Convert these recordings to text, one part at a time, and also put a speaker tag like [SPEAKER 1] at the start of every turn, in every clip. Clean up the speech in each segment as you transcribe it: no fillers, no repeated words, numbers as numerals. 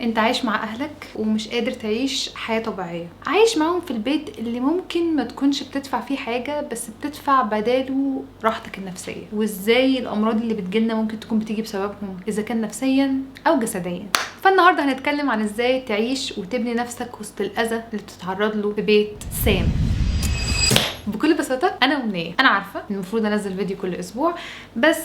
[SPEAKER 1] انت عايش مع اهلك ومش قادر تعيش حياة طبيعية، عايش معاهم في البيت اللي ممكن ما تكونش بتدفع فيه حاجة بس بتدفع بداله راحتك النفسية، وازاي الامراض اللي بتجيلنا ممكن تكون بتيجي بسببهم اذا كان نفسيا او جسديا. فالنهاردة هنتكلم عن ازاي تعيش وتبني نفسك وسط الاذى اللي بتتعرض له في بيت سام. بكل بساطه انا امنيه، انا عارفه المفروض انزل فيديو كل اسبوع بس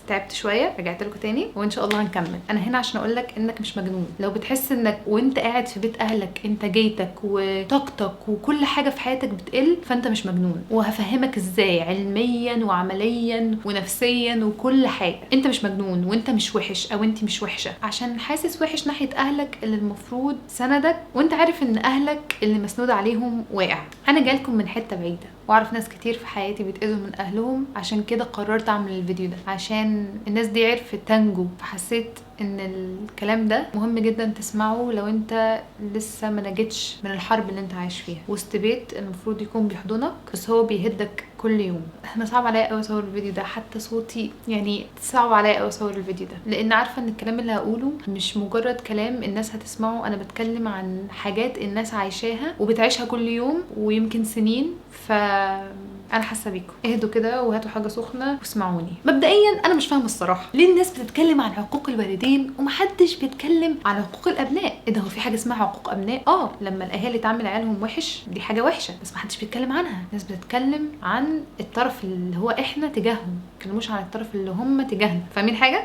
[SPEAKER 1] تعبت شويه، رجعت لكم تاني وان شاء الله هنكمل. انا هنا عشان اقول لك انك مش مجنون لو بتحس انك وانت قاعد في بيت اهلك انتاجيتك وطاقتك وكل حاجه في حياتك بتقل، فانت مش مجنون، وهفهمك ازاي علميا وعمليا ونفسيا وكل حاجه. انت مش مجنون وانت مش وحش او انت مش وحشه عشان حاسس وحش ناحيه اهلك اللي المفروض سندك، وانت عارف ان اهلك اللي مسنود عليهم واقع. انا جايلكم من حته بعيده واعرف ناس كتير في حياتي بيتأذوا من اهلهم، عشان كده قررت اعمل الفيديو ده عشان الناس دي عرفت تنجو. فحسيت ان الكلام ده مهم جدا تسمعه لو انت لسه ما نجتش من الحرب اللي انت عايش فيها وسط بيت المفروض يكون بيحضنك بس هو بيهدك كل يوم. انا صعب عليا قوي اصور الفيديو ده، حتى صوتي يعني صعب عليا قوي اصور الفيديو ده، لان عارفه ان الكلام اللي هقوله مش مجرد كلام الناس هتسمعه. انا بتكلم عن حاجات الناس عايشاها وبتعيشها كل يوم ويمكن سنين. انا حاسه بيكم، اهدوا كده وهاتوا حاجه سخنه واسمعوني. مبدئيا انا مش فاهمه الصراحه ليه الناس بتتكلم عن حقوق الوالدين ومحدش بيتكلم عن حقوق الابناء. ايه ده، هو في حاجه اسمها حقوق ابناء؟ لما الاهالي تعامل عيالهم وحش دي حاجه وحشه، بس محدش بيتكلم عنها. الناس بتتكلم عن الطرف اللي هو احنا تجاههم، ما بيتكلموش عن الطرف اللي هم تجاهنا. فاهمين حاجه؟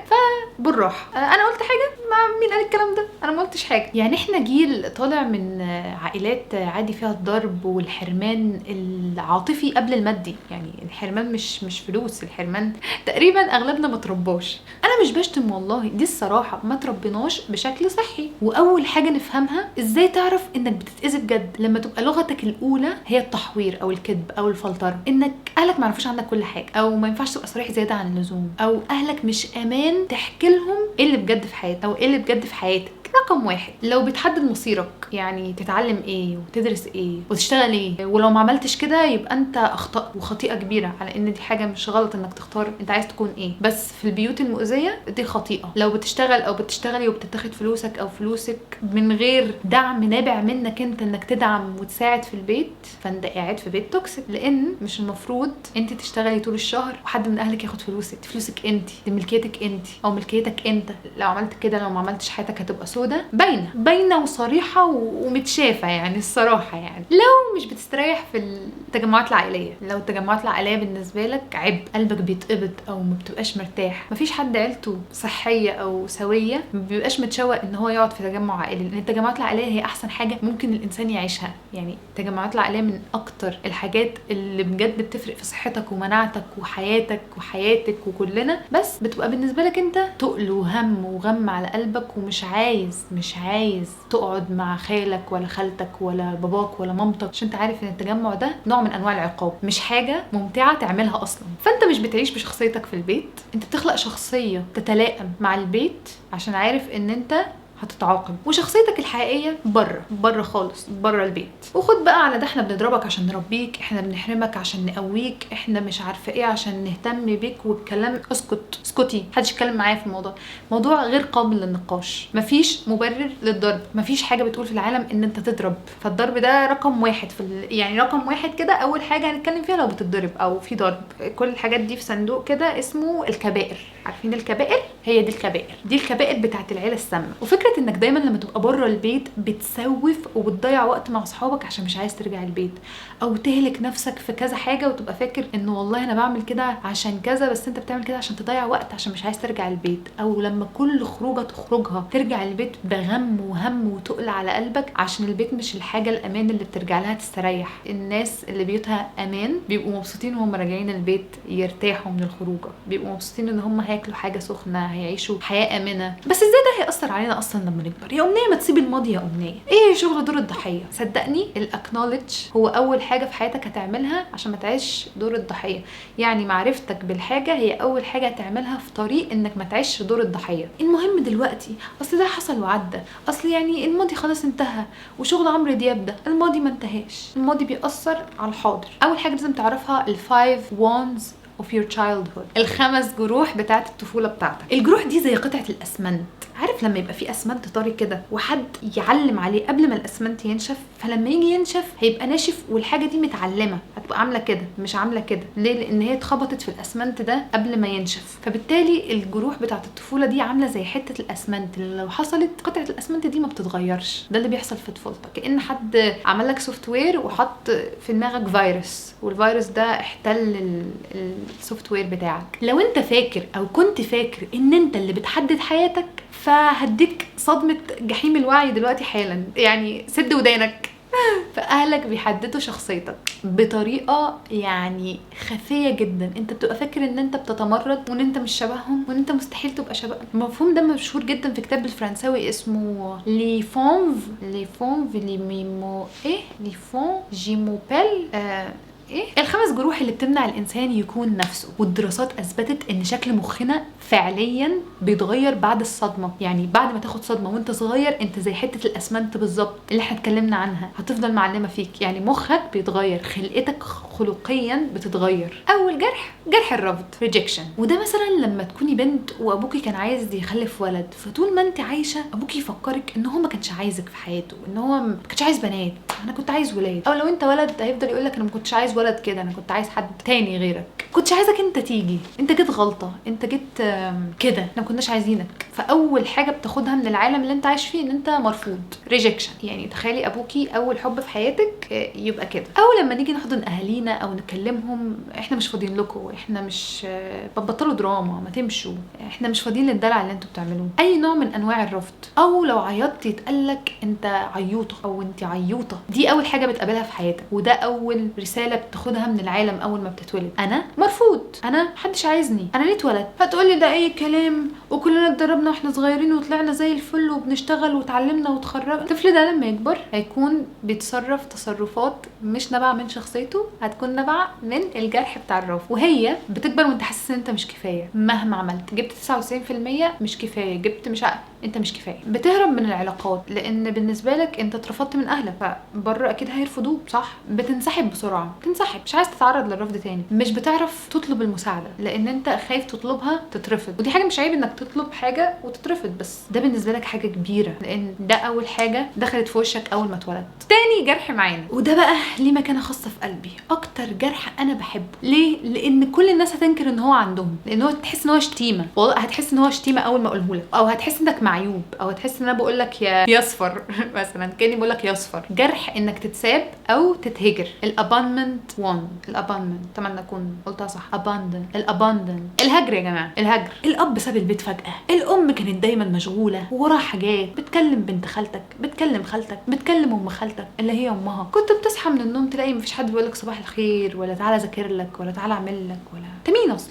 [SPEAKER 1] فبالراحه. انا قلت حاجه؟ مين قال الكلام ده؟ انا ما قلتش حاجه. يعني احنا جيل طالع من عائلات عادي فيها الضرب والحرمان العاطفي قبل المادي. يعني الحرمان مش فلوس، الحرمان تقريبا اغلبنا ما ترباش. انا مش بشتم والله، دي الصراحه، ما تربيناش بشكل صحي. واول حاجه نفهمها ازاي تعرف انك بتتاذي بجد لما تبقى لغتك الاولى هي التحوير او الكذب او الفلتره، انك اهلك ما يعرفوش عنك كل حاجه، او ما ينفعش تبقى صريح زياده عن اللزوم، او اهلك مش امان تحكي لهم ايه اللي بجد في حياتك او ايه اللي بجد في حياتك. رقم واحد، لو بتحدد مصيرك، يعني تتعلم ايه وتدرس ايه وتشتغل ايه، ولو ما عملتش كده يبقى انت اخطأت وخطيئة كبيرة، على ان دي حاجة مش غلط انك تختار انت عايز تكون ايه. بس في البيوت المؤذية دي خطيئة. لو بتشتغل او بتشتغلي وبتتاخد فلوسك او فلوسك من غير دعم نابع منك انت انك تدعم وتساعد في البيت، فانت قاعد في بيت توكسيك. لان مش المفروض انت تشتغلي طول الشهر وحد من اهلك ياخد فلوسك. دي فلوسك انت، دي ملكيتك انت او ملكيتك انت. لو عملت كده، لو ما عملتش، حياتك هتبقى سودة باينه وصريحه ومتشافه. يعني الصراحه، يعني لو مش بتستريح في التجمعات العائليه، لو التجمعات العائليه بالنسبه لك عبء، قلبك بيتقبض او ما بتبقاش مرتاح، مفيش حد عيلته صحيه او سويه ما بيبقاش متشوق ان هو يقعد في تجمع عائلي. لان التجمعات العائليه هي احسن حاجه ممكن الانسان يعيشها. يعني التجمعات العائليه من اكتر الحاجات اللي بجد بتفرق في صحتك ومناعتك وحياتك وحياتك وكلنا، بس بتبقى بالنسبه لك انت تقل وهم وغم على قلبك، ومش مش عايز تقعد مع خالك ولا خالتك ولا باباك ولا مامتك، عشان انت عارف ان التجمع ده نوع من انواع العقاب، مش حاجه ممتعه تعملها اصلا. فانت مش بتعيش بشخصيتك في البيت، انت بتخلق شخصيه تتلائم مع البيت عشان عارف ان انت هتتعاقب، وشخصيتك الحقيقيه بره خالص، بره البيت. وخد بقى على ده، احنا بنضربك عشان نربيك، احنا بنحرمك عشان نقويك، احنا مش عارفه ايه عشان نهتم بيك، والكلام اسكتي، محدش يتكلم معايا في الموضوع. موضوع غير قابل للنقاش. مفيش مبرر للضرب، مفيش حاجه بتقول في العالم ان انت تضرب. فالضرب ده رقم واحد يعني رقم واحد كده، اول حاجه هنتكلم فيها لو بتضرب او في ضرب. كل الحاجات دي في صندوق كده اسمه الكبائر. عارفين الكبائر؟ هي دي الكبائر بتاعت العيله السامه. وفكره انك دايما لما تبقى بره البيت بتسوف وبتضيع وقت مع اصحابك عشان مش عايز ترجع البيت، او تهلك نفسك في كذا حاجه وتبقى فاكر انه والله انا بعمل كده عشان كذا، بس انت بتعمل كده عشان تضيع وقت عشان مش عايز ترجع البيت. او لما كل خروجه تخرجها ترجع البيت بغم وهم وتقل على قلبك عشان البيت مش الحاجه الامان اللي بترجع لها تستريح. الناس اللي بيوتها امان بيبقوا مبسوطين وهم راجعين البيت يرتاحوا من الخروجه، بيبقوا مبسوطين ان هم هياكلوا حاجه سخنه، هيعيشوا حياه امنه. بس ازاي ده هيأثر علينا اصلا لما نكبر؟ يا امنيه ما تسيبي الماضي، يا امنيه ايه شغل دور الضحيه؟ صدقني الاكنولج هو اول حاجه في حياتك هتعملها عشان ما تعيش دور الضحيه. يعني معرفتك بالحاجه هي اول حاجه هتعملها في طريق انك ما تعيش دور الضحيه. المهم دلوقتي اصل ده حصل وعدى، اصل يعني الماضي خلاص انتهى، وشغل عمرو دياب ده الماضي ما انتهاش. الماضي بيأثر على الحاضر. اول حاجه لازم تعرفها ال5 wands of your childhood. الخمس جروح بتاعت الطفولة بتاعتك. الجروح دي زي قطعة الأسمنت. عارف لما يبقى في اسمنت طري كده وحد يعلم عليه قبل ما الاسمنت ينشف، فلما يجي ينشف هيبقى ناشف والحاجه دي متعلمه، هتبقى عامله كده مش عامله كده. ليه؟ لان هي اتخبطت في الاسمنت ده قبل ما ينشف. فبالتالي الجروح بتاعه الطفوله دي عامله زي حته الاسمنت اللي لو حصلت قطعه الاسمنت دي ما بتتغيرش. ده اللي بيحصل في طفولتك، كأن حد عمل لك سوفت وير وحط في دماغك فيروس، والفيروس ده احتل السوفت وير بتاعك. لو انت فاكر او كنت فاكر ان انت اللي بتحدد حياتك، فهديك صدمة جحيم الوعي دلوقتي حالا. يعني سد ودانك. فأهلك بيحددوا شخصيتك بطريقة يعني خفية جدا. انت بتبقى فاكر ان انت بتتمرد وان انت مش شبههم وان انت مستحيل تبقى شبههم. المفهوم ده مشهور جدا في كتاب بالفرنساوي اسمه لي فونف لي ميمو لي فون جيموبيل الخمس جروح اللي بتمنع الانسان يكون نفسه. والدراسات اثبتت ان شكل مخنا فعليا بيتغير بعد الصدمه. يعني بعد ما تاخد صدمه وانت صغير، انت زي حته الاسمنت بالظبط اللي احنا اتكلمنا عنها، هتفضل معلمه فيك. يعني مخك بيتغير، خلقتك خلقيا بتتغير. اول جرح الرفض rejection. وده مثلا لما تكوني بنت وابوكي كان عايز يخلف ولد، فطول ما انت عايشه ابوكي يفكرك ان هو ما كانش عايزك في حياته، ان هو ما كانش عايز بنات، انا كنت عايز ولاد. او لو انت ولد هيفضل يقول لك انا ما كنتش عايز ولد كده، انا كنت عايز حد تاني غيرك، كنتش عايزك انت تيجي، انت جيت غلطه، انت جيت كده، احنا ما كناش عايزينك. فاول حاجه بتاخدها من العالم اللي انت عايش فيه ان انت مرفوض rejection. يعني تخيلي ابوكي اول حب في حياتك يبقى كده. او لما نيجي نحضن اهالينا او نكلمهم، احنا مش فاضيين لكم، احنا مش بطلوا دراما، ما تمشوا، احنا مش فاضيين للدلع اللي انتوا بتعملوه. اي نوع من انواع الرفض. او لو عيطتي يتقالك انت عيوطه او انت عيوطه. دي اول حاجه بتقابلها في حياتك، وده اول رساله بتاخدها من العالم اول ما بتتولد. انا مرفوض، انا محدش عايزني، انا ليه اتولد. هتقولي ده اي كلام، وكلنا اتدربنا واحنا صغيرين وطلعنا زي الفل وبنشتغل وتعلمنا وتخرجنا. الطفل ده لما يكبر هيكون بيتصرف تصرفات مش نابعه من شخصيته، هتكون نابعه من الجرح بتاع الرفض. وهي بتكبر وانت حاسس ان انت مش كفايه. مهما عملت، جبت 99% مش كفايه، جبت مش انت مش كفايه. بتهرب من العلاقات لان بالنسبه لك انت اترفضت من اهلك، فبره اكيد هيرفضوك، صح؟ بتنسحب بسرعه، تنسحب، مش عايز تتعرض للرفض تاني. مش بتعرف تطلب المساعده لان انت خايف تطلبها تترفض. ودي حاجه مش عيب انك تطلب حاجه وتترفض، بس ده بالنسبه لك حاجه كبيره لان ده اول حاجه دخلت في وشك اول ما اتولدت. تاني جرح معانا، وده بقى ليه مكانه خاصه في قلبي، اكتر جرح انا بحبه. ليه؟ لان كل الناس هتنكر ان هو عندهم، لان هو تحس ان هو شتيمه. والله هتحس ان هو شتيمه اول ما اقوله لك، او هتحس انك معيوب، او هتحس ان انا بقول لك يا اصفر مثلا، كاني بقول لك يا اصفر. جرح انك تتساب او تتهجر. الاباندمنت 1. الاباندمنت، اتمنى اكون قلتها صح. الاباندمنت الهجر يا جماعه، الهجر. الاب ساب البيت فجاه، الام كانت دايما مشغوله ووراها حاجات، بتكلم بنت خالتك، بتكلم خالتك، بتكلم ام خالتك اللي هي امها. كنت بتصحى من النوم تلاقي مفيش حد بيقول لك صباح الخير، ولا تعالى ذاكر لك، ولا تعالى اعمل لك، ولا تمين اصلا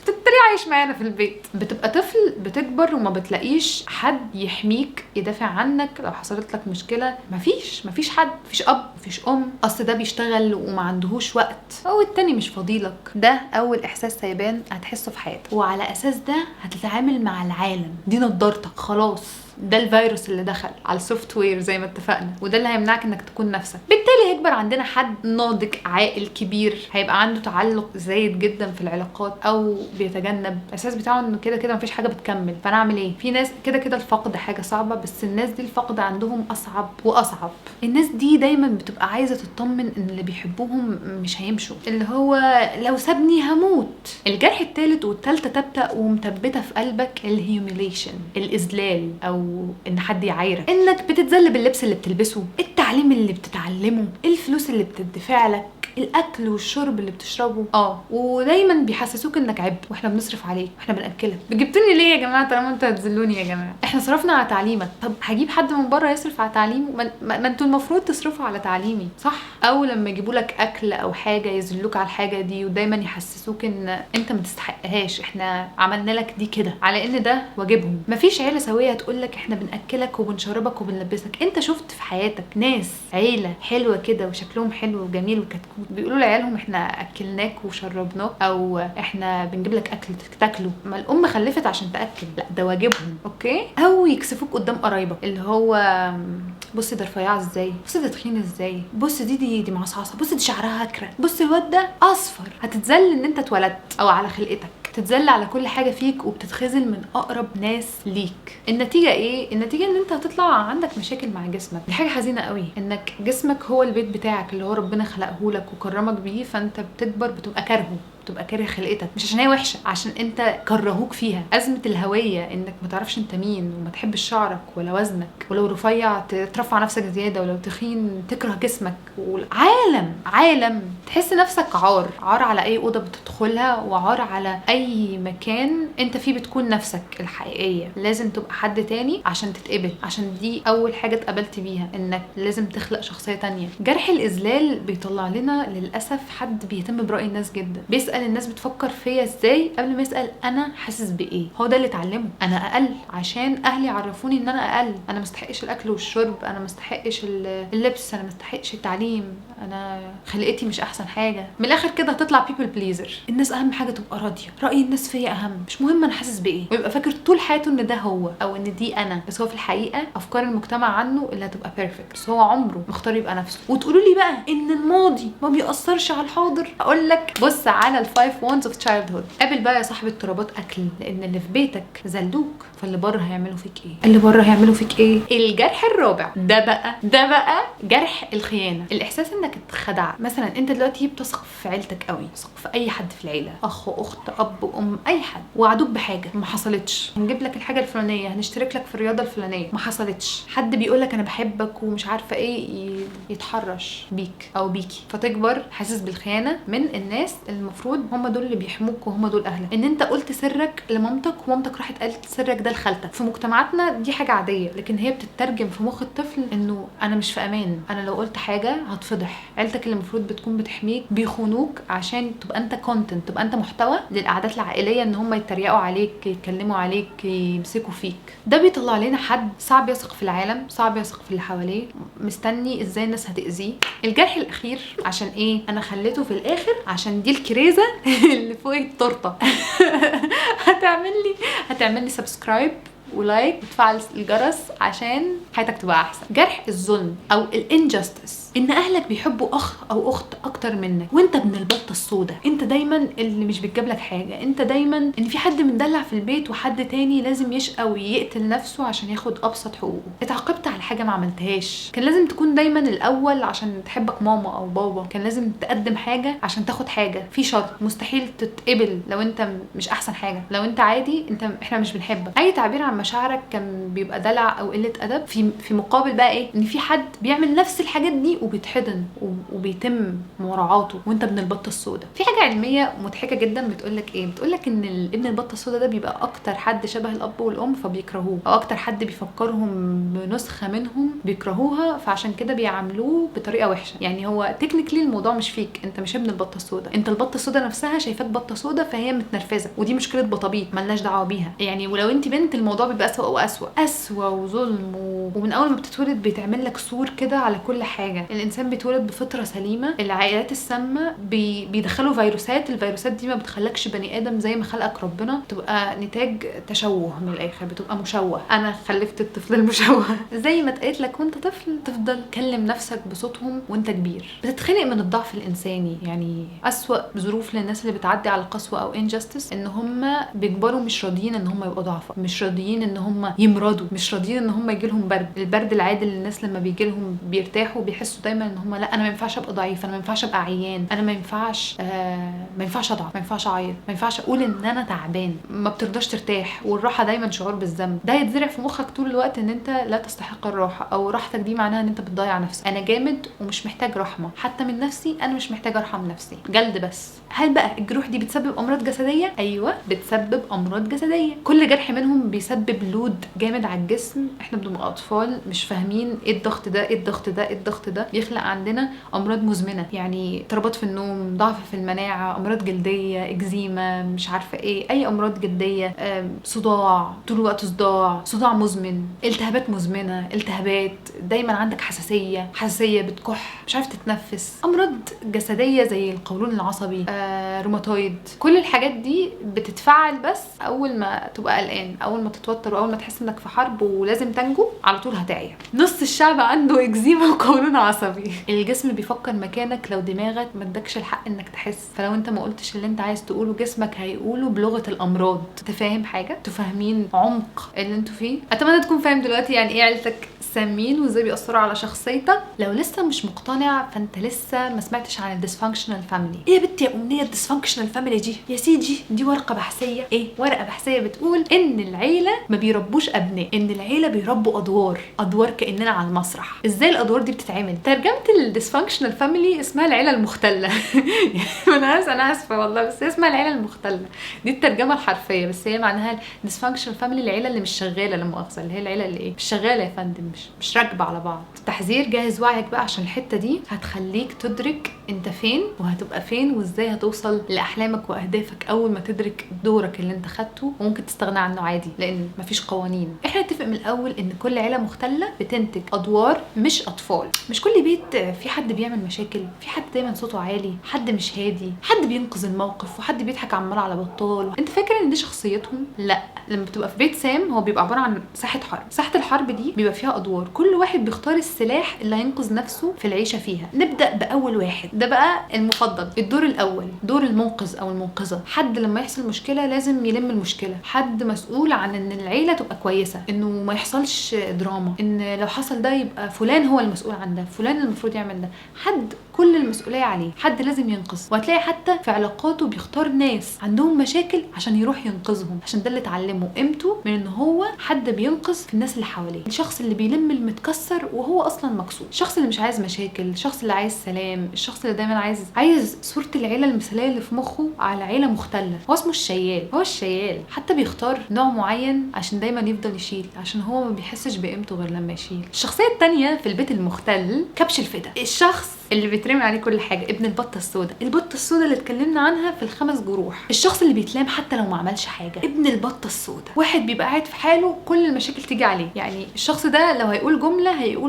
[SPEAKER 1] عايش معانا في البيت. بتبقى طفل بتكبر وما بتلاقيش حد يحميك يدافع عنك لو حصلت لك مشكله. مفيش حد، مفيش اب، مفيش ام. اصل ده بيشتغل وما عندهوش وقت، او التاني مش فاضيلك. ده اول احساس سيبان هتحسه في حياتك، وعلى اساس ده هتتعامل مع العالم. دي نضارتك خلاص، ده الفيروس اللي دخل على السوفت وير زي ما اتفقنا، وده اللي هيمنعك انك تكون نفسك. بالتالي هيكبر عندنا حد ناضج عاقل كبير، هيبقى عنده تعلق زايد جدا في العلاقات، او بيتجنب الاساس بتاعه انه كده مفيش حاجه بتكمل. فانا اعمل ايه؟ في ناس كده الفقد حاجه صعبه، بس الناس دي الفقد عندهم اصعب واصعب. الناس دي دايما بتبقى عايزه تطمن ان اللي بيحبوهم مش هيمشوا، اللي هو لو سابني هموت. الجرح الثالث والثالثه تبدا ومثبته في قلبك الهيوميليشن، الاذلال، او ان حد يعايرك، انك بتتذل باللبس اللي بتلبسه، التعليم اللي بتتعلمه، الفلوس اللي بتدفع لك، الاكل والشرب اللي بتشربه. ودايما بيحسسوك انك عبء، واحنا بنصرف عليك واحنا بناكلك. جبتوني ليه يا جماعه طالما انتوا هتذلوني يا جماعه؟ احنا صرفنا على تعليمك، طب هجيب حد من بره يصرف على تعليمه؟ ما انتوا المفروض تصرفوا على تعليمي، صح؟ او لما يجيبوا لك اكل او حاجه يذلوك على الحاجه دي، ودايما يحسسوك ان انت ما تستحقهاش، احنا عملنا لك دي كده على ان ده واجبهم. مفيش عيله سويه تقول لك احنا بناكلك وبنشربك وبنلبسك. انت شفت في حياتك ناس عيله حلوه كده وشكلهم حلو وجميل وكتكوت؟ بيقولوا لعيالهم احنا اكلناك وشربناك، او احنا بنجيب لك اكل تاكله. ما الام خلفت عشان تاكل، لا ده واجبهم. اوكي. او يكسفوك قدام قرايبك، اللي هو بص ده رفيعه ازاي، بص ده تخين ازاي، بص دي معصعصه، بص دي شعرها هكره، بص الواد ده اصفر. هتتذل ان انت اتولدت او على خلقتك، تتذل على كل حاجه فيك، وبتتخذل من اقرب ناس ليك. النتيجه ايه؟ النتيجه ان انت هتطلع عندك مشاكل مع جسمك. دي حاجه حزينه قوي، انك جسمك هو البيت بتاعك اللي هو ربنا خلقه لك وكرمك بيه، فانت بتكبر بتبقى كارهه، بتبقى كاره خلقتك، مش عشان هي وحشه، عشان انت كرهوك فيها. ازمه الهويه انك ما تعرفش انت مين، وما تحبش شعرك ولا وزنك، ولو رفيع ترفع نفسك زياده، ولو تخين تكره جسمك. عالم تحس نفسك عار على اي اوضه بتدخلها، وعار على اي مكان انت فيه بتكون نفسك الحقيقيه. لازم تبقى حد تاني عشان تتقبل، عشان دي اول حاجه اتقبلت بيها، انك لازم تخلق شخصيه تانية. جرح الاذلال بيطلع لنا للاسف حد بيهتم براي الناس جدا، بيسال الناس بتفكر فيا ازاي قبل ما يسال انا حاسس بايه. هو ده اللي اتعلمه، انا اقل عشان اهلي عرفوني ان انا اقل، انا مستحقش الاكل والشرب، انا مستحقش اللبس، انا مستحقش التعليم، انا خلقتي مش احسن حاجه. من الاخر كده هتطلع بيبل بليزر. الناس اهم حاجه تبقى راضيه، راي الناس فيا اهم، مش مهم انا حاسس بايه، ويبقى فاكر طول حياته ان ده هو او ان دي انا، بس هو في الحقيقه افكار المجتمع عنه اللي هتبقى بيرفكت، بس هو عمره مختار يبقى نفسه. وتقولوا لي بقى ان الماضي ما بيأثرش على الحاضر، اقول لك بص على الفايف وانز اوف تشايلد هود. قابل بقى يا صاحب اضطرابات اكل، لان اللي في بيتك ذلوك، فاللي بره هيعملوا فيك ايه؟ اللي بره هيعملوا فيك ايه؟ الجرح الرابع ده بقى جرح الخيانه. الاحساس انك اتخدعت. مثلا انت دلوقتي بتثق في عيلتك قوي، تثق في اي حد في العيله، اخ واخت اب وام، اي حد، وعدوك بحاجه ما حصلتش. هنجيب لك الحاجه الفلانيه، هنشترك لك في الرياضه الفلانيه، ما حصلتش. حد بيقول لك انا بحبك ومش عارفه ايه، يتحرش بيك او بيكي، فتكبر حاسس بالخيانه من الناس اللي المفروض هم دول اللي بيحموك وهم دول اهلك. ان انت قلت سرك لمامتك ومامتك راحت قالت سرك ده لخالتك. في مجتمعاتنا دي حاجه عاديه، لكن هي بتترجم في مخ الطفل انه انا مش في امان، انا لو قلت حاجه هتفضح. عيلتك اللي المفروض بتكون بتحميك بيخونوك عشان تبقى انت كونتنت، تبقى انت محتوى للقعدات العائليه، ان هم يتريقوا عليك، يتكلموا عليك، يمسكوا فيك. ده بيطلع لنا حد صعب يثق في العالم، صعب يثق في اللي حواليه، مستني ازاي الناس هتاذيه. الجرح الاخير عشان ايه انا خليته في الاخر، عشان دي الكريزه اللي فوق التورته. هتعمل لي سبسكرايب ولايك وتفعل الجرس عشان حياتك تبقى احسن. جرح الظلم او الانجستس، ان اهلك بيحبوا اخ او اخت اكتر منك، وانت ابن البطه السوداء، انت دايما اللي مش بتجيب لك حاجه، انت دايما ان في حد مدلع في البيت وحد تاني لازم يشقى ويقتل نفسه عشان ياخد ابسط حقوقه. اتعاقبت على حاجه ما عملتهاش، كان لازم تكون دايما الاول عشان تحبك ماما او بابا، كان لازم تقدم حاجه عشان تاخد حاجه. في شرط مستحيل تتقبل لو انت مش احسن حاجه، لو انت عادي احنا مش بنحبك. اي تعبير عن مشاعرك كان بيبقى دلع او قله ادب، في مقابل بقى ايه ان في حد بيعمل نفس الحاجات دي وبيتحضن وبيتم مراعاته وانت ابن البطه السوداء. في حاجه علميه مضحكه جدا بتقولك ايه، بتقولك ان ابن البطه السوداء ده بيبقى اكتر حد شبه الاب والام فبيكرهوه، او اكتر حد بيفكرهم بنسخه منهم بيكرهوها، فعشان كده بيعاملوه بطريقه وحشه. يعني هو تكنيكلي الموضوع مش فيك، انت مش ابن البطه السوداء، انت البطه السوداء نفسها شايفاك بطه سوداء فهي متنرفزه، ودي مشكله بطابيط ملناش دعوه بيها. يعني ولو انت بنت الموضوع بيبقى اسوأ وظلم، ومن اول ما بتتولد بيتعمل لك سور كده على كل حاجه. الانسان بيتولد بفطره سليمه، العائلات السامه بيدخلوا فيروسات، الفيروسات دي ما بتخلكش بني ادم زي ما خلقك ربنا، بتبقى نتاج تشوه من الاخر، بتبقى مشوه. انا خلفت الطفل المشوه. زي ما اتقالت لك وانت طفل تفضل تكلم نفسك بصوتهم وانت كبير. بتتخنق من الضعف الانساني. يعني اسوأ ظروف للناس اللي بتعدي على قسوه او انجستس ان هم بيكبروا مش راضيين ان هم يبقوا ضعفاء، مش راضيين ان هم يمرضوا، مش راضيين ان هم يجي لهم البرد العادي اللي الناس لما بيجي لهم بيرتاحوا، بيحسوا دايما ان هم لا انا ما ينفعش ابقى ضعيف، انا ما ينفعش ابقى عيان، انا ما ينفعش اضعف، ما ينفعش اعيط، ما ينفعش اقول ان انا تعبان. ما بترضاش ترتاح، والراحه دايما شعور بالذنب. ده يتزرع في مخك طول الوقت ان انت لا تستحق الراحه، او راحتك دي معناها ان انت بتضيع نفسك. انا جامد ومش محتاج رحمه حتى من نفسي، انا مش محتاج ارحم نفسي، جلد بس. هل بقى الجروح دي بتسبب امراض جسديه؟ ايوه بتسبب امراض جسديه. كل جرح منهم بيسبب لود جامد على الجسم. احنا بنبقى اطفال مش فاهمين ايه الضغط ده، ايه الضغط ده، ايه الضغط ده، بيخلق عندنا امراض مزمنه، يعني اضطرابات في النوم، ضعف في المناعه، امراض جلديه، اكزيما، مش عارفه ايه، اي امراض جلديه، صداع طول الوقت، صداع مزمن، التهابات مزمنه، التهابات دايما عندك حساسيه بتكح، مش عارف تتنفس، امراض جسديه زي القولون العصبي، روماتويد. كل الحاجات دي بتتفعل بس اول ما تبقى قلقان، اول ما تتوتر، واول ما تحس انك في حرب ولازم تنجو على طول هتعيا. نص الشعب عنده اكزيما وقولون عصبي. الجسم بيفكر مكانك لو دماغك ما ادكش الحق انك تحس، فلو انت ما قلتش اللي انت عايز تقوله جسمك هيقوله بلغه الامراض. انت فاهم حاجه؟ تفهمين عمق اللي انتوا فيه؟ اتمنى تكون فاهم دلوقتي يعني ايه عيلتك سامين وازاي بيأثروا على شخصيتك. لو لسه مش مقتنع فانت لسه ما سمعتش عن الديسفانكشنال فاميلي. ايه يا بنتي يا امنيه الديسفانكشنال فاميلي دي؟ يا سيدي دي ورقه بحثيه، ورقه بحثيه بتقول ان العيله ما بيربوش ابناء، ان العيله بيربوا ادوار كاننا على المسرح. ازاي الادوار دي بتتعمل؟ ترجمه الديسفانكشنال فاميلي اسمها العيله المختله. انا اسفه والله، بس اسمها العيله المختله، دي الترجمه الحرفيه، بس هي معناها الديسفانكشنال فاميلي العيله اللي مش شغاله، لا مؤاخذه، اللي هي العيله اللي مش شغاله يا فندم، مش راكبه على بعض. تحذير، جهز وعيك بقى عشان الحته دي هتخليك تدرك انت فين وهتبقى فين، وازاي هتوصل لاحلامك واهدافك اول ما تدرك دورك اللي انت خدته، وممكن تستغنى عنه عادي لان مفيش قوانين. احنا نتفق من الاول ان كل عيله مختله بتنتج ادوار مش اطفال. مش كل بيت في حد بيعمل مشاكل، في حد دايما صوته عالي، حد مش هادي، حد بينقذ الموقف، وحد بيضحك عمال على بطال. انت فاكر ان دي شخصيتهم؟ لا. لما بتبقى في بيت سام هو بيبقى عباره عن ساحه حرب. ساحه الحرب دي بيبقى فيها ادوار، كل واحد بيختار السلاح اللي هينقذ نفسه في العيشه فيها. نبدا باول واحد، ده بقى المفضل، الدور الاول، دور المنقذ او المنقذه. حد لما يحصل مشكله لازم يلم المشكله، حد مسؤول عن ان العيله تبقى كويسه، انه ما يحصلش دراما، ان لو حصل ده يبقى فلان هو المسؤول عن ده، فلان المفروض يعمل ده، حد كل المسؤوليه عليه، حد لازم ينقذ. وهتلاقي حتى في علاقاته بيختار ناس عندهم مشاكل عشان يروح ينقذهم، عشان ده اللي اتعلمه قيمته من ان هو حد بينقذ في الناس اللي حواليه. الشخص اللي بيلم المتكسر وهو اصلا مكسور، الشخص اللي مش عايز مشاكل، الشخص اللي عايز سلام، الشخص اللي دايما عايز صوره العيله المثاليه اللي في مخه على عيله مختله. هو اسمه الشيال، هو الشيال. حتى بيختار نوع معين عشان دايما يفضل يشيل، عشان هو ما بيحسش بقيمته غير لما يشيل. الشخصيه الثانيه في البيت المختل كبش الفدا، الشخص اللي بيترمي عليه كل حاجه، ابن البطه السوداء. البطه السوداء اللي اتكلمنا عنها في الخمس جروح، الشخص اللي بيتلام حتى لو ما عملش حاجه، ابن البطه السوداء. واحد بيبقى قاعد في حاله كل المشاكل تيجي عليه. يعني الشخص ده لو هيقول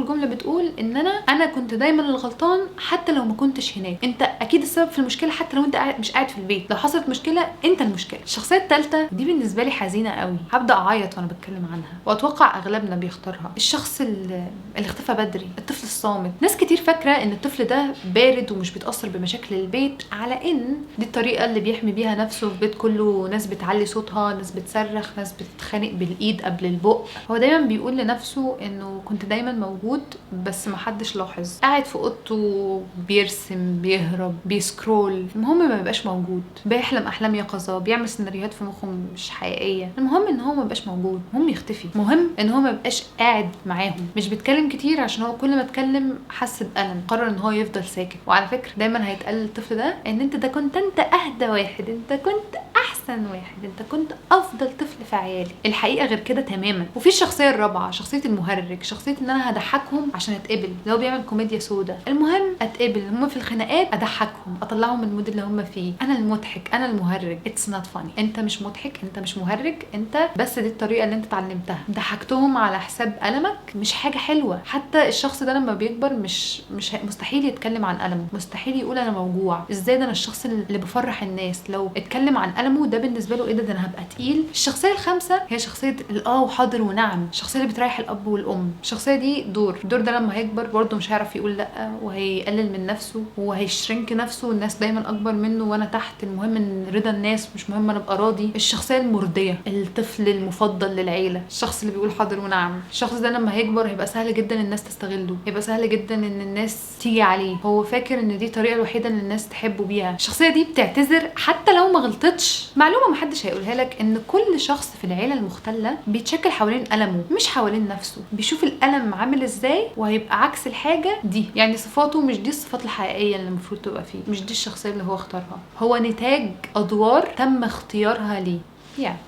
[SPEAKER 1] جمله بتقول ان انا كنت دايما الغلطان حتى لو ما كنتش هناك، انت اكيد السبب في المشكله حتى لو انت مش قاعد في البيت، لو حصلت مشكله انت المشكله. الشخصيه الثالثه دي بالنسبه لي حزينه قوي، هبدا اعيط وانا بتكلم عنها، واتوقع اغلبنا بيختارها. الشخص اللي اختفى بدري، الطفل الصامت. ناس كتير فاكره ان الطفل ده بارد ومش بيتاثر بمشاكل البيت، على ان دي الطريقه اللي بيحمي بيها نفسه في بيت كله ناس بتعلي صوتها، ناس بتصرخ، ناس بتتخانق بالايد قبل البق. هو دايما بيقول لنفسه انه كنت دايما موجود بس ما حدش لاحظ، قاعد في اوضته بيرسم، بيهرب، بيسكرول، المهم ما بيبقاش موجود، بيحلم احلام يقظه، بيعمل سيناريوهات في مخه مش حقيقيه. المهم ان هو ما بيبقاش موجود، المهم يختفي، مهم ان هو ما بيبقاش قاعد معاهم، مش بيتكلم كتير عشان هو كل ما اتكلم حس بألم، قرر ان هو يفضل ساكت. وعلى فكره دايما هيتقال للطفل ده ان انت كنت اهدى واحد، انت كنت احسن واحد، انت كنت افضل طفل في عيالي. الحقيقه غير كده تماما. وفي الشخصيه الرابعه، شخصيه المهرج، شخصيه ان انا هضحكهم عشان اتقبل، اللي هو بيعمل كوميديا سودا. المهم اتقبل، هم في الخناقات اضحكهم، اطلعهم من المود اللي هم فيه، انا المضحك، انا المهرج. اتس نوت فاني، انت مش مضحك، انت مش مهرج، انت بس دي الطريقه اللي انت اتعلمتها، ضحكتهم على حساب المك، مش حاجه حلوه. حتى الشخص ده لما بيكبر مش مستحيل يتكلم عن المه، مستحيل يقول انا موجوع. ازاي ده؟ انا الشخص اللي بفرح الناس، لو اتكلم عن المه ده بالنسبه له ايه ده انا هبقى تقيل. الشخصيه الخامسه هي شخصيه وحاضر ونعم، الشخصيه اللي بتريح الاب والام. الشخصيه دي الدور ده لما هيكبر برضه مش هيعرف يقول لا، وهيقلل من نفسه وهيشرنك نفسه، الناس دايما اكبر منه وانا تحت، المهم ان رضا الناس، مش مهم انا ابقى راضي. الشخصيه المرضيه، الطفل المفضل للعيله، الشخص اللي بيقول حاضر ونعم. الشخص ده لما هيكبر هيبقى سهل جدا الناس تستغله، هيبقى سهل جدا ان الناس تيجي عليه، هو فاكر ان دي الطريقه الوحيده اللي الناس تحبه بيها. الشخصيه دي بتعتذر حتى لو ما غلطتش. معلومه محدش هيقولها لك، ان كل شخص في العيله المختله بيتشكل حوالين ألمه مش حوالين نفسه، بيشوف الألم عامل ازاي وهيبقى عكس الحاجه دي. يعني صفاته مش دي الصفات الحقيقيه اللي المفروض تبقى فيه، مش دي الشخصيه اللي هو اختارها، هو نتاج ادوار تم اختيارها ليه. يعني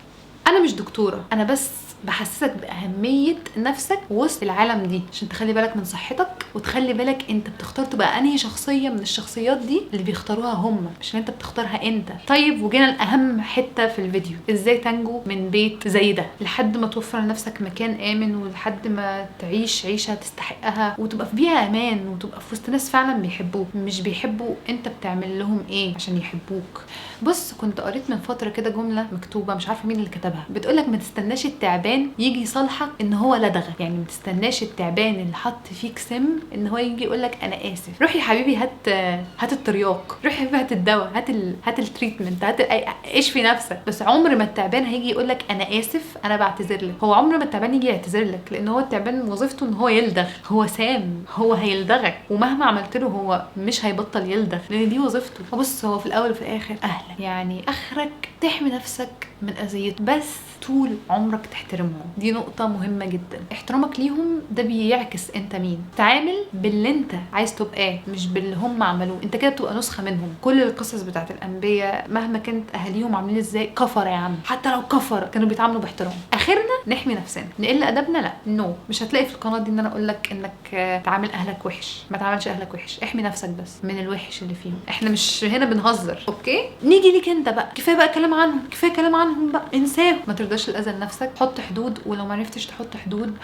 [SPEAKER 1] انا مش دكتوره، انا بس بحسسك باهميه نفسك وسط العالم دي، عشان تخلي بالك من صحتك وتخلي بالك انت بتختار تبقى انهي شخصيه من الشخصيات دي اللي بيختاروها هم، مش اللي انت بتختارها انت. طيب وجينا لاهم حته في الفيديو، ازاي تنجو من بيت زي ده لحد ما توفر لنفسك مكان امن، ولحد ما تعيش عيشه تستحقها وتبقى في بيئه امان، وتبقى في وسط ناس فعلا بيحبوك، مش بيحبوا انت بتعمل لهم ايه عشان يحبوك. بص كنت قريت من فتره كده جمله مكتوبه مش عارفه مين اللي كتبها، بتقولك ما تستناش التعبان يجي يصالحك ان هو لدغك، يعني ما تستناش التعبان اللي حط فيك سم ان هو يجي يقولك انا اسف. روح يا حبيبي هات الترياق، روح يا حبيبي هات الدواء، هات التريتمنت، اشفي نفسك. بس عمر ما التعبان هيجي يقولك انا اسف انا بعتذر لك. هو عمر ما التعبان يجي يعتذر لك، لان هو التعبان وظيفته ان هو يلدغ، هو سام، هو هيلدغك، ومهما عملت له هو مش هيبطل يلدغ لان دي وظيفته. بص هو في الاول وفي الاخر اهلك، يعني اخرك تحمي نفسك من اذيته، بس طول عمرك تحترمهم. دي نقطة مهمة جدا، احترامك ليهم ده بيعكس انت مين. تعامل باللي انت عايز تبقاه مش باللي هم عملوه، انت كده بتبقى نسخة منهم. كل القصص بتاعت الانبياء مهما كانت اهاليهم عاملين ازاي كفر يا عم، حتى لو كفر كانوا بيتعاملوا باحترام. اخرنا نحمي نفسنا، نقل ادبنا لا مش هتلاقي في القناة دي ان انا اقول لك انك تعامل اهلك وحش، ما تعاملش اهلك وحش، احمي نفسك بس من الوحش اللي فيهم. احنا مش هنا بنهزر، اوكي؟ نيجي ليك انت بقى، كفايه بقى كلام عنهم، كفايه كلام عنهم بقى، انساه. ما ترضاش الاذى لنفسك، حط حدود، ولو ما عرفتش تحط حدود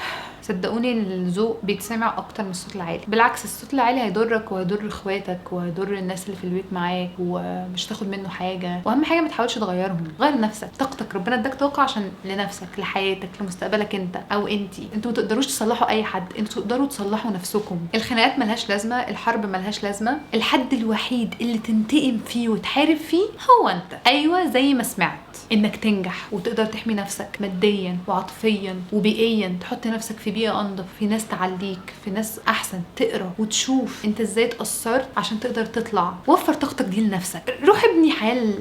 [SPEAKER 1] صدقوني الذوق بيتسمع اكتر من الصوت العالي. بالعكس الصوت العالي هيضرك وهيضر اخواتك وهيضر الناس اللي في البيت معاك ومش تاخد منه حاجه. واهم حاجه ما تحاولش تغيرهم، غير نفسك. طاقتك ربنا اداك طاقه عشان لنفسك، لحياتك، لمستقبلك انت او انتي. انتوا ما تقدروش تصلحوا اي حد، انتوا تقدروا تصلحوا نفسكم. الخناقات ملهاش لازمه، الحرب ملهاش لازمه، الحد الوحيد اللي تنتقم فيه وتحارب فيه هو انت. ايوه زي ما سمعت، انك تنجح وتقدر تحمي نفسك ماديا وعاطفيا وبيئيا، تحط نفسك في بيئه انضف، في ناس تعليك، في ناس احسن، تقرا وتشوف انت ازاي اتاثرت عشان تقدر تطلع. وفر طاقتك دي لنفسك، روح ابني حياه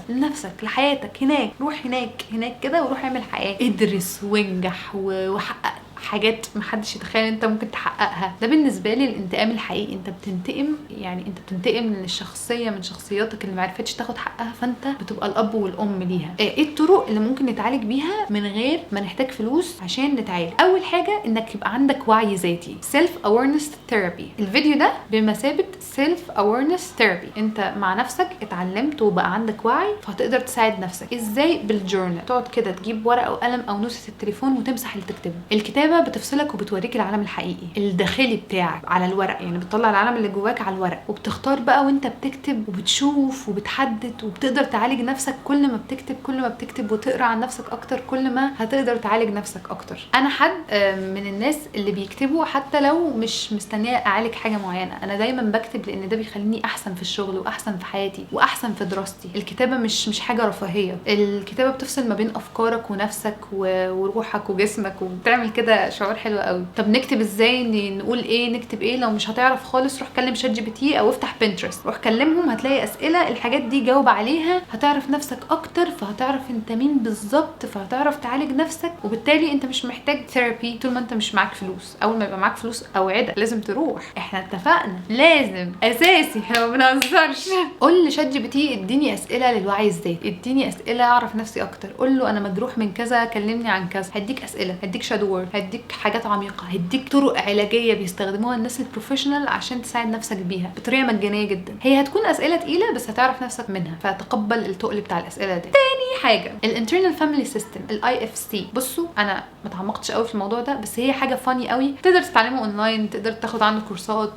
[SPEAKER 1] لنفسك لحياتك. هناك روح هناك كده، وروح اعمل حياه، ادرس وانجح وحقق حاجات محدش يتخيل انت ممكن تحققها. ده بالنسبه لي الانتقام الحقيقي. انت بتنتقم، يعني انت بتنتقم من الشخصيه من شخصياتك اللي معرفتش تاخد حقها، فانت بتبقى الاب والام ليها. ايه الطرق اللي ممكن نتعالج بيها من غير ما نحتاج فلوس عشان نتعالج؟ اول حاجه انك يبقى عندك وعي ذاتي، self awareness therapy. الفيديو ده بمثابه self awareness therapy. انت مع نفسك اتعلمت وبقى عندك وعي، فهتقدر تساعد نفسك. ازاي؟ بالجورنال. تقعد كده تجيب ورقه وقلم او نوتة التليفون وتمسح اللي تكتبه. الكتابه بتفصلك وبتوريك العالم الحقيقي الداخلي بتاعك على الورق، يعني بتطلع العالم اللي جواك على الورق، وبتختار بقى وانت بتكتب وبتشوف وبتحدد، وبتقدر تعالج نفسك. كل ما بتكتب وتقرا عن نفسك اكتر، كل ما هتقدر تعالج نفسك اكتر. انا حد من الناس اللي بيكتبوا حتى لو مش مستنيه اعالج حاجه معينه. انا دايما بكتب لان ده بيخليني احسن في الشغل واحسن في حياتي واحسن في دراستي. الكتابه مش حاجه رفاهيه، الكتابه بتفصل ما بين افكارك ونفسك وروحك وجسمك، وبتعمل كده شعور حلو قوي. طب نكتب ازاي؟ نقول ايه؟ نكتب ايه؟ لو مش هتعرف خالص روح كلم شات جي بي تي او افتح بنترست، روح كلمهم، هتلاقي اسئله الحاجات دي جاوب عليها، هتعرف نفسك اكتر، فهتعرف انت مين بالظبط، فهتعرف تعالج نفسك. وبالتالي انت مش محتاج ثيرابي طول ما انت مش معاك فلوس. اول ما يبقى معاك فلوس اوعدك لازم تروح، احنا اتفقنا لازم اساسي، احنا ما بنهزرش. قول لشات جي بي تي اديني اسئله للوعي الذاتي، اديني اسئله اعرف نفسي اكتر. قول له انا مجروح من كذا كلمني عن كذا، هديك اسئله، هديك شادو وورد، هديك حاجات عميقه، هديك طرق علاجيه بيستخدموها الناس البروفيشنال عشان تساعد نفسك بيها بطريقه مجانيه جدا. هي هتكون اسئله تقيله بس هتعرف نفسك منها، فتقبل التقل بتاع الاسئله دي. تاني حاجه الانترنال فاميلي سيستم، الاي اف سي. بصوا انا ما اتعمقتش قوي في الموضوع ده، بس هي حاجه فاني قوي، تقدر تتعلمه اونلاين، تقدر تاخد عنه كورسات.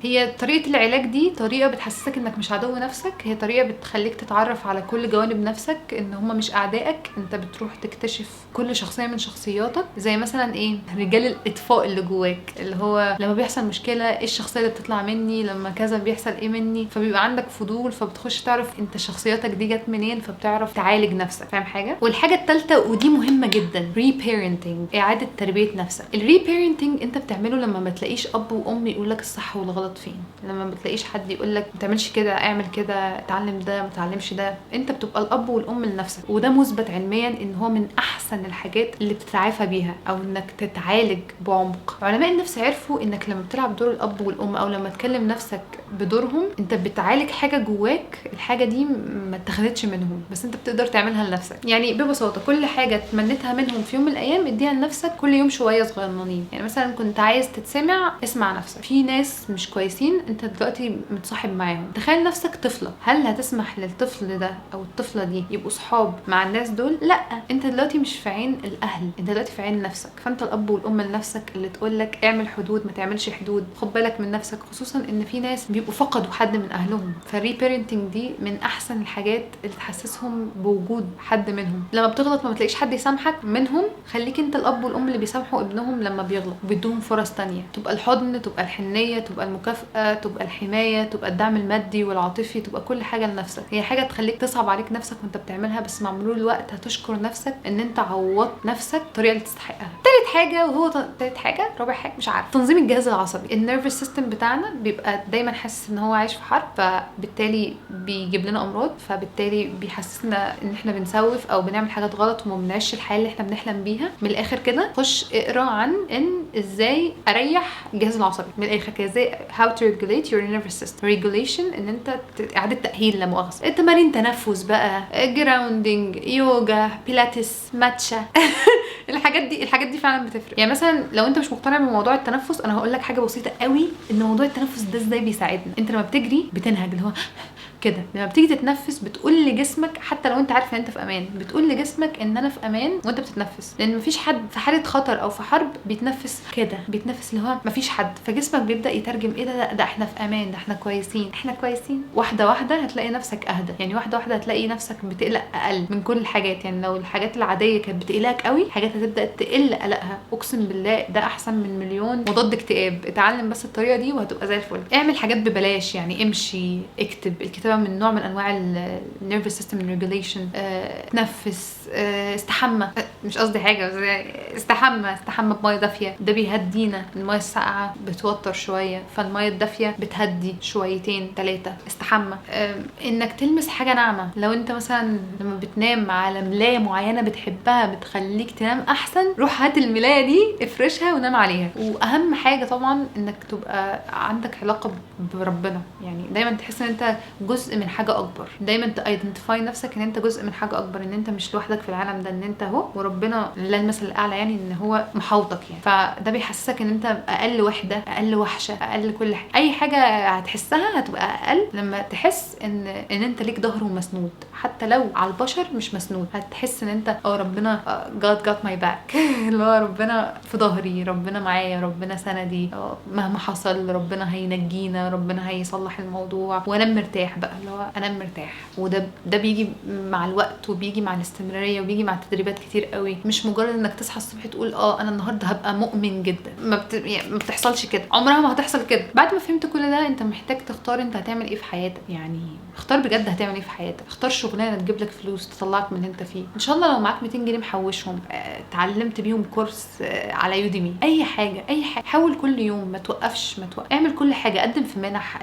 [SPEAKER 1] هي طريقه العلاج دي طريقه بتحسسك انك مش عدو نفسك، هي طريقه بتخليك تتعرف على كل جوانب نفسك، ان هم مش اعدائك. انت بتروح تكتشف كل شخصيه من شخصياتك، زي مثلا ايه، رجال الاطفاء اللي جواك، اللي هو لما بيحصل مشكله ايه الشخصيه اللي بتطلع مني، لما كذا بيحصل ايه مني، فبيبقى عندك فضول، فبتخش تعرف انت شخصياتك دي جت منين، فبتعرف تعالج نفسك. فاهم حاجه؟ والحاجه الثالثه ودي مهمه جدا، ريبيرنتنج، اعاده تربيه نفسك. الريبيرنتنج انت بتعمله لما ما تلاقيش اب وام يقول لك الصح والغلط فين، لما ما بتلاقيش حد يقول لك ما تعملش كده، اعمل كده، اتعلم ده، ما تعلمش ده. انت بتبقى الاب والام لنفسك، وده مثبت علميا ان هو من احسن الحاجات اللي بتتعافى بيها او وانك تتعالج بعمق. علماء النفس عرفوا انك لما بتلعب دور الاب والام او لما تكلم نفسك بدورهم انت بتعالج حاجه جواك، الحاجه دي ما اتخذتش منهم بس انت بتقدر تعملها لنفسك. يعني ببساطه كل حاجه تمنيتها منهم في يوم من الايام اديها لنفسك كل يوم شويه صغننين. يعني مثلا كنت عايز تتسمع، اسمع نفسك. في ناس مش كويسين انت دلوقتي متصاحب معاهم، تخيل نفسك طفله، هل هتسمح للطفل ده او الطفله دي يبقوا صحاب مع الناس دول؟ لا، انت دلوقتي مش في عين الاهل، انت دلوقتي في عين نفسك. فانت الاب والام لنفسك اللي تقول لك اعمل حدود، ما تعملش حدود، خد بالك من نفسك. خصوصا ان في ناس بيبقوا فقدوا حد من اهلهم، فالري بيرنتنج دي من احسن الحاجات اللي تحسسهم بوجود حد منهم. لما بتغلط ما بتلاقيش حد يسامحك منهم، خليك انت الاب والام اللي بيسامحوا ابنهم لما بيغلط وبيدوهم فرص تانية. تبقى الحضن، تبقى الحنيه، تبقى المكافاه، تبقى الحمايه، تبقى الدعم المادي والعاطفي، تبقى كل حاجه لنفسك. هي حاجه تخليك تصعب عليك نفسك وانت بتعملها، بس مع مرور الوقت هتشكر نفسك ان انت عوضت نفسك الطريقه اللي تستحقها. تالت حاجه رابع حاجه مش عارف، تنظيم الجهاز العصبي. النيرفس سيستم بتاعنا بيبقى دايما حاسس ان هو عايش في حرب، فبالتالي بيجيب لنا امراض، فبالتالي بيحسسنا ان احنا بنسوف او بنعمل حاجات غلط وما بنعيش الحياه اللي احنا بنحلم بيها. من الاخر كده خش اقرا عن ان ازاي اريح الجهاز العصبي. من الاخر كده ازاي how to regulate your nervous system. regulation ان انت اعاده تاهيل، لا مؤاخذه. تمارين تنفس بقى، جراوندنج، يوجا، بيلاتس، ماتشا الحاجات دي فعلا بتفرق. يعني مثلا لو انت مش مقتنع بموضوع التنفس، انا هقول لك حاجه بسيطه قوي ان موضوع التنفس ده ازاي بيساعدنا. انت لما بتجري بتنهج اللي هو كده، لما بتيجي تتنفس بتقول لجسمك، حتى لو انت عارف ان انت في امان، بتقول لجسمك ان انا في امان وانت بتتنفس. لان مفيش حد في حاله خطر او في حرب بيتنفس كده، بيتنفس اللي هو مفيش حد، فجسمك بيبدا يترجم ايه ده احنا في امان، ده احنا كويسين، احنا كويسين. واحده واحده هتلاقي نفسك اهدى. يعني واحده واحده هتلاقي نفسك بتقلق اقل من كل الحاجات. يعني لو الحاجات العاديه كانت بتقلقك قوي، حاجات هتبدا تقل قلقها. اقسم بالله ده احسن من مليون مضاد اكتئاب. اتعلم بس الطريقه دي وهتبقى زي الفل. اعمل حاجات ببلاش، يعني امشي، اكتب. الكتابه من نوع من انواع النيرفس سيستم ريجوليشن. تنفس، استحمى، مش قصدي حاجه بس استحمى بميه دافيه، ده بيهدينا. الميه الساقعه بتوتر شويه، فالميه الدافيه بتهدي شويتين 3. استحمى. انك تلمس حاجه ناعمه. لو انت مثلا لما بتنام على ملايه معينه بتحبها بتخليك تنام احسن، روح هات الملايه دي افرشها ونام عليها. واهم حاجه طبعا انك تبقى عندك علاقه بربنا. يعني دايما تحس ان انت جزء من حاجه اكبر، دايما تايدنتيفاي نفسك ان انت جزء من حاجه اكبر، ان انت مش لوحدك في العالم ده، ان انت اهو وربنا لله المثل الاعلى، يعني ان هو محاوطك. يعني فده بيحسسك ان انت اقل وحده، اقل وحشه، اقل كل حاجه. اي حاجه هتحسها هتبقى اقل لما تحس ان انت ليك ظهر ومسنود، حتى لو على البشر مش مسنود. هتحس ان انت ربنا God got my back اللي هو ربنا في ظهري، ربنا معايا، ربنا سندي، مهما حصل ربنا هينجينا، ربنا هيصلح الموضوع، وانام مرتاح بقى، اللي هو انام مرتاح. وده بيجي مع الوقت وبيجي مع الاستمراريه وبيجي مع تدريبات كتير قوي. مش مجرد انك تصحى الصبح تقول انا النهارده هبقى مؤمن جدا. يعني ما بتحصلش كده، عمرها ما هتحصل كده. بعد ما فهمت كل ده انت محتاج تختار انت هتعمل ايه في حياتك. يعني اختار بجد هتعمل ايه في حياتك. اختار شغلانه تجيب لك فلوس تطلعك من اللي انت فيه. ان شاء الله لو معاك 200 جنيه محوشهم، اتعلمت بيهم كورس على يوديمي، اي حاجه حاول كل يوم، ما توقفش، اعمل كل حاجه، قدم في منح،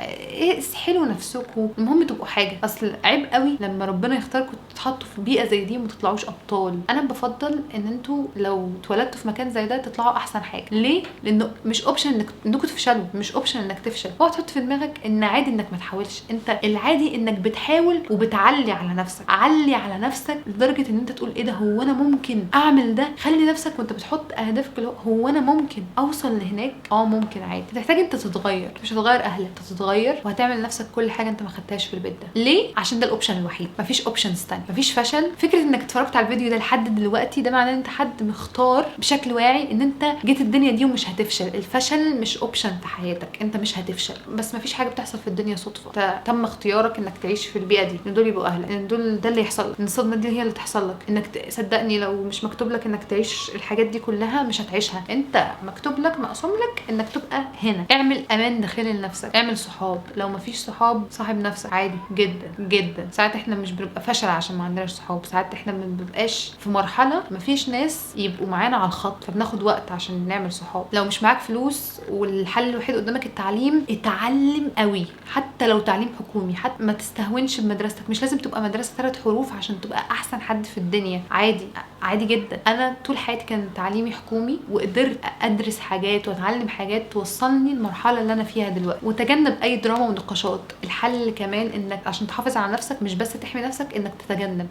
[SPEAKER 1] اسحلوا نفسكم، المهم تبقوا حاجه. اصل عيب قوي لما ربنا يختاركم تتحطوا في بيئه زي دي وما تطلعوش ابطال. انا بفضل ان انتوا لو اتولدتوا في مكان زي ده تطلعوا احسن حاجه. ليه؟ لانه مش اوبشن انكم تفشلوا، مش اوبشن انك تفشل. اوعى تحط في دماغك ان عادي انك ما تحاولش. انت العادي انك بتحاول وبتعلي على نفسك. علي على نفسك لدرجه ان انت تقول ايه ده، هو انا ممكن اعمل ده. خلي نفسك وانت بتحط اهدافك اللي هو انا ممكن اوصل لهناك. ممكن عادي. تحتاج انت تتغير، مش هتغير اهلك، انت تتغير وهتعمل لنفسك كل حاجه انت ما خدتهاش في البيت ده. ليه؟ عشان ده الاوبشن الوحيد، مفيش اوبشنز تاني، مفيش فشل. فكره انك اتفرجت على الفيديو ده لحد دلوقتي ده معناه ان انت حد مختار بشكل واعي ان انت جيت الدنيا دي ومش هتفشل. الفشل مش اوبشن في حياتك، انت مش هتفشل. بس مفيش حاجه بتحصل في الدنيا صدفه. تم اختيارك انك تعيش في البيئه دي، ان دول يبقوا اهلك، ان دول ده اللي يحصل لك، ان الصدمه دي هي اللي تحصل لك. انك صدقني لو مش مكتوب لك انك تعيش الحاجات دي كلها مش هتعيشها. انت مكتوب لك، مقسوم لك انك تبقى هنا. اعمل امان داخلي لنفسك، اعمل صحاب. لو مفيش صحاب صاحب نفسك عادي جدا جدا. ساعات احنا مش بنبقى فشل عشان ما عندناش صحاب، ساعات احنا ما بنبقاش في مرحله مفيش ناس يبقوا معانا على الخط، فبناخد وقت عشان نعمل صحاب. لو مش معاك فلوس والحل الوحيد قدامك التعليم، اتعلم قوي، حتى لو تعليم حكومي. حتى تستهونش بمدرستك. مش لازم تبقى مدرسه 3 حروف عشان تبقى احسن حد في الدنيا، عادي عادي جدا. انا طول حياتي كان تعليمي حكومي، وقدرت ادرس حاجات واتعلم حاجات توصلني المرحله اللي انا فيها دلوقتي. وتجنب اي دراما ونقاشات. الحل كمان انك عشان تحافظ على نفسك، مش بس تحمي نفسك، انك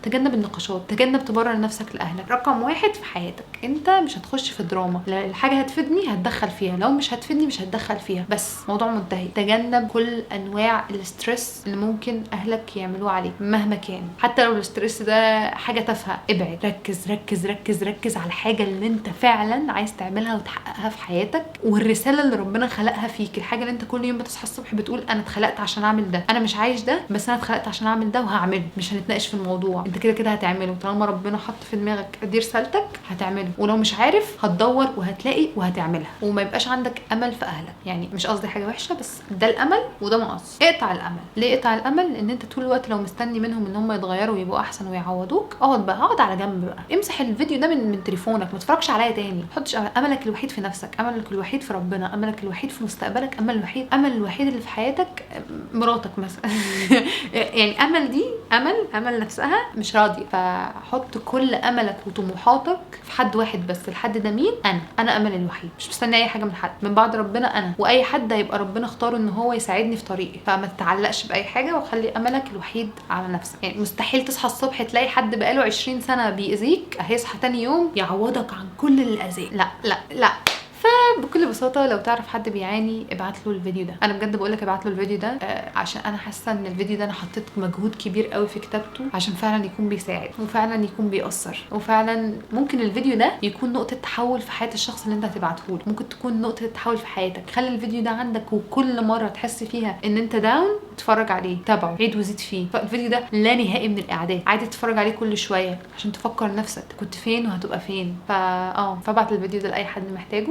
[SPEAKER 1] تتجنب النقاشات، تجنب تبرر نفسك لاهلك. رقم 1 في حياتك، انت مش هتخش في دراما. الحاجه هتفيدني هتدخل فيها، لو مش هتفيدني مش هتدخل فيها، بس موضوع منتهي. تجنب كل انواع الاسترس اللي ممكن اهلك يعملوه عليك مهما كان، حتى لو الاسترس ده حاجه تافهه. ابعد. ركز ركز ركز ركز على الحاجه اللي انت فعلا عايز تعملها وتحققها في حياتك، والرساله اللي ربنا خلقها فيك. الحاجه اللي انت كل يوم بتصحى الصبح بتقول انا اتخلقت عشان اعمل ده، انا مش عايش ده بس انا اتخلقت عشان اعمل ده وهعمله. مش هنتناقش في الموضوع، انت كده كده هتعمله. طالما ربنا حط في دماغك دي رسالتك هتعمله، ولو مش عارف هتدور وهتلاقي وهتعملها. وما يبقاش عندك امل في اهلك. يعني مش قصدي حاجه وحشه، بس ده الامل وده مقص. اقطع الامل. ليه اقطع الامل؟ لان انت طول الوقت لو مستني منهم ان هم يتغيروا ويبقوا احسن ويعوضوك، اقعد على جنب بقى. امسح الفيديو ده من تليفونك، ما تتفرجش عليا تاني. ما تحطش املك الوحيد في نفسك، املك الوحيد في ربنا، املك الوحيد في مستقبلك، امل الوحيد اللي في حياتك مراتك مثلا. يعني امل دي امل نفسها مش راضيه. فحط كل املك وطموحاتك في حد واحد بس. الحد ده مين؟ انا امل الوحيد. مش مستني اي حاجه من حد من بعد ربنا. انا واي حد هيبقى ربنا اختاره ان هو يساعدني في طريقي. فما تتعلقش باي حاجه، وخلي املك الوحيد على نفسك. يعني مستحيل تصحى الصبح تلاقي حد بقاله 20 سنه بيأذيك هيصحى تاني يوم يعوضك عن كل اللي اذاك. لا لا لا. فبكل بساطه لو تعرف حد بيعاني ابعت له الفيديو ده. انا بجد بقول لك ابعت له الفيديو ده، عشان انا حاسه ان الفيديو ده انا حطيت مجهود كبير قوي في كتابته عشان فعلا يكون بيساعد وفعلا يكون بيأثر. وفعلا ممكن الفيديو ده يكون نقطه تحول في حياه الشخص اللي انت هتبعته له. ممكن تكون نقطه تحول في حياتك. خلي الفيديو ده عندك، وكل مره تحس فيها ان انت داون اتفرج عليه، تابعه، عيد وزيد فيه. فالفيديو ده لا نهائي من الاعداد، عادي تتفرج عليه كل شويه عشان تفكر نفسك كنت فين وهتبقى فين. فابعت الفيديو ده لاي حد محتاجه.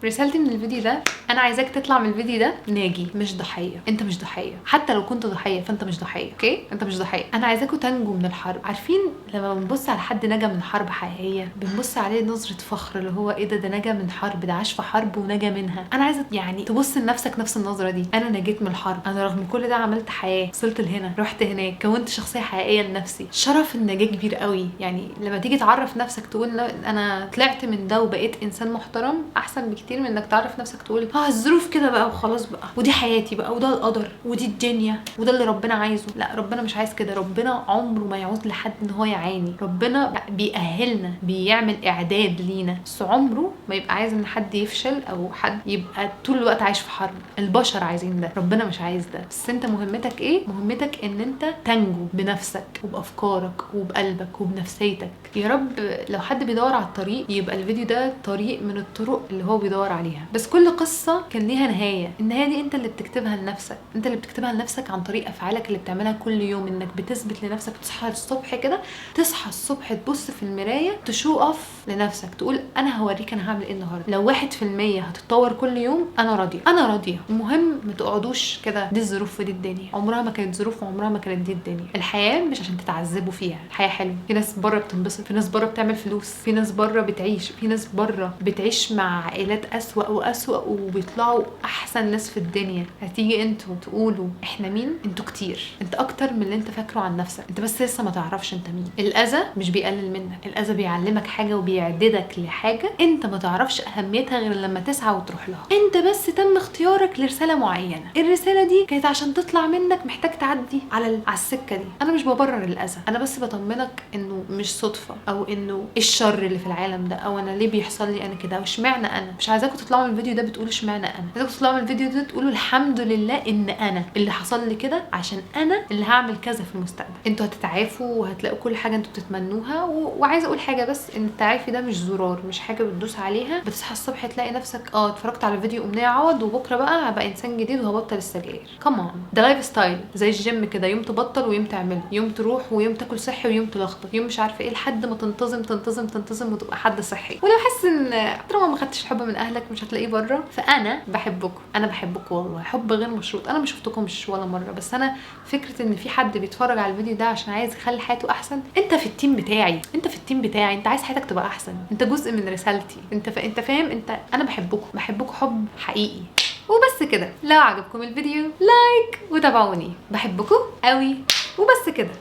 [SPEAKER 1] فرسالتي من الفيديو ده، انا عايزاك تطلع من الفيديو ده ناجي، مش ضحيه. انت مش ضحيه، حتى لو كنت ضحيه فانت مش ضحيه. اوكي؟ انت مش ضحيه. انا عايزاكم تنجوا من الحرب. عارفين لما بنبص على حد نجا من حرب حقيقيه بنبص عليه نظره فخر، اللي هو ايه ده نجا من حرب، ده عاش في حرب ونجا منها. انا عايزه يعني تبص لنفسك نفس النظره دي. انا نجيت من الحرب، انا رغم كل ده عملت حياه، وصلت لهنا، رحت هناك، كونت شخصيه حقيقيه لنفسي. شرف النجاه كبير قوي. يعني لما تيجي تعرف نفسك تقول انا طلعت من ده وبقيت انسان محترم، احسن بكتير من انك تعرف نفسك تقول الظروف كده بقى وخلاص بقى، ودي حياتي بقى، وده القدر، ودي الدنيا، وده اللي ربنا عايزه. لا، ربنا مش عايز كده. ربنا عمره ما يعوز لحد ان هو يعاني. ربنا بيأهلنا، بيعمل اعداد لينا، بس عمره ما يبقى عايز ان حد يفشل او حد يبقى طول الوقت عايش في حرب. البشر عايزين ده، ربنا مش عايز ده. بس انت مهمتك ايه؟ مهمتك ان انت تنجو بنفسك وبافكارك وبقلبك وبنفسيتك. يا رب لو حد بيدور على الطريق يبقى الفيديو ده طريق من الطرق اللي هو بيدور عليها. بس كل قصه كان ليها نهايه. النهايه دي انت اللي بتكتبها لنفسك. انت اللي بتكتبها لنفسك عن طريق افعالك اللي بتعملها كل يوم. انك بتثبت لنفسك، تصحى الصبح كده، تصحى الصبح تبص في المرايه، تشو اوف لنفسك، تقول انا هوريك انا هعمل ايه النهارده. لو 1% هتتطور كل يوم انا راضيه، انا راضيه. المهم ما تقعدوش كده دي الظروف ودي الدنيا. عمرها ما كانت ظروف وعمرها ما كانت دي الدنيا. الحياه مش عشان تتعذبوا فيها. الحياه حلوه. في ناس بره بتنبسط، في ناس بره بتعمل فلوس، في ناس بره بتعيش، في ناس بره بتعيش مع عائلات اسوأ واسوأ وبيطلعوا احسن ناس في الدنيا. هتيجي انتوا تقولوا احنا مين؟ انتوا كتير. انت اكتر من اللي انت فاكره عن نفسك. انت بس لسه ما تعرفش انت مين. الاذى مش بيقلل منك، الاذى بيعلمك حاجه وبيعددك لحاجه انت ما تعرفش اهميتها غير لما تسعى وتروح لها. انت بس تم اختيارك لرساله معينه، الرساله دي كانت عشان تطلع منك محتاج تعدي على السكه دي. انا مش ببرر الاذى، انا بس بطمنك انه مش صدفه، او انه الشر اللي في العالم ده، او انا ليه بيحصل لي انا كده، واشمعنى انا. مش عايزاكم تطلعوا من الفيديو ده بتقولوا اشمعنى انا. عايزاكم تطلعوا من الفيديو ده تقولوا الحمد لله ان انا اللي حصل لي كده، عشان انا اللي هعمل كذا في المستقبل. انتوا هتتعافوا وهتلاقوا كل حاجه انتوا بتتمنوها. وعايزه اقول حاجه بس، ان التعافي ده مش زرار، مش حاجه بتدوس عليها بتصحى الصبح تلاقي نفسك اتفرجت على فيديو امنيه عوض وبكره بقى هبقى انسان جديد وهبطل السجاير. كمان ده لايف ستايل زي الجيم كده، يوم تبطل ويوم تعمله، يوم تروح ويوم تاكل صحي ويوم تلخبط، يوم مش عارفه ايه، لحد ما تنتظم تنتظم تنتظم وتبقى حد صحي. ولو حاسس ان طالما ما خدتش الحب من اهلك مش هتلاقيه بره، فانا بحبكم. انا بحبكم والله حب غير مشروط. انا ما شفتكمش ولا مره، بس انا فكره ان في حد بيتفرج على الفيديو ده عشان عايز يخلي حياته احسن. انت في التيم بتاعي، انت في التيم بتاعي، انت عايز حياتك تبقى احسن، انت جزء من رسالتي. انت فاهم. انا بحبكم حب حقيقي. وبس كده. لو عجبكم الفيديو لايك وتابعوني، بحبكم قوي، وبس كده.